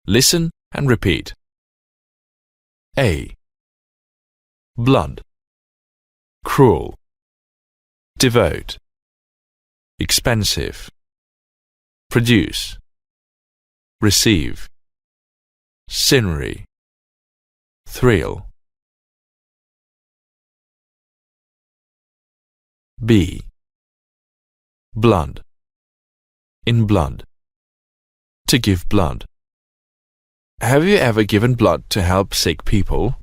Listen and repeat. A. Blood. Cruel. Devote. Expensive. Produce. Receive. Scenery. Thrill. B. Blood. In blood. To give blood. Have you ever given blood to help sick people?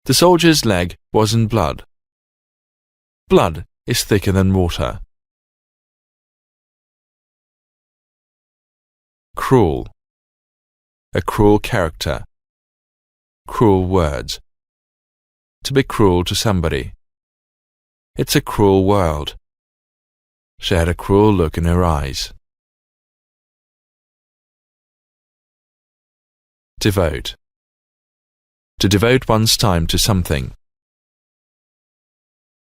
The soldier's leg was in blood. Blood is thicker than water. Cruel. A cruel character. Cruel words. To be cruel to somebody. It's a cruel world. She had a cruel look in her eyes. Devote. To devote one's time to something.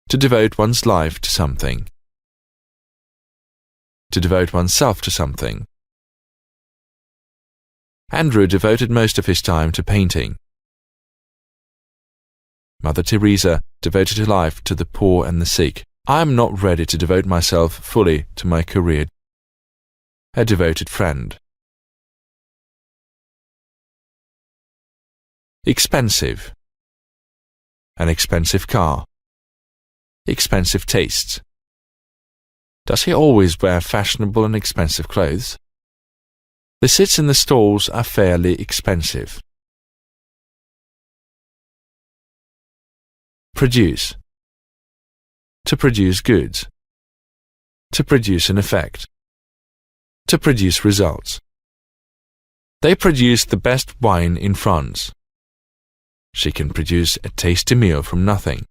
To devote one's life to something. To devote oneself to something. Andrew devoted most of his time to painting. Mother Teresa devoted her life to the poor and the sick. I am not ready to devote myself fully to my career. A devoted friend. Expensive. An expensive car. Expensive tastes. Does he always wear fashionable and expensive clothes? The seats in the stalls are fairly expensive. Produce. To produce goods. To produce an effect. To produce results. They produce the best wine in France. She can produce a tasty meal from nothing.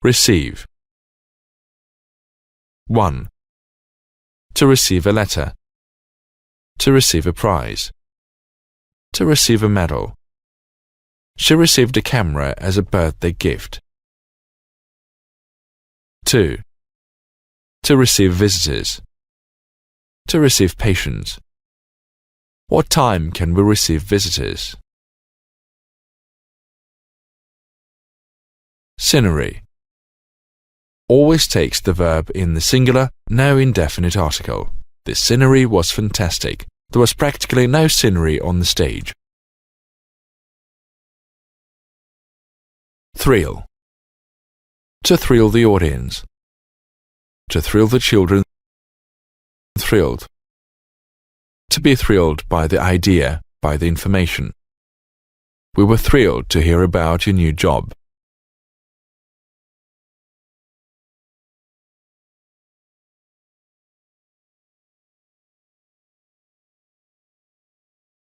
Receive. 1. To receive a letter. To receive a prize. To receive a medal. She received a camera as a birthday gift. 2. To receive visitors. To receive patients. What time can we receive visitors? Scenery. Always takes the verb in the singular, no indefinite article. This scenery was fantastic. There was practically no scenery on the stage. Thrill. To thrill the audience. To thrill the children. Thrilled. To be thrilled by the idea, by the information. We were thrilled to hear about your new job.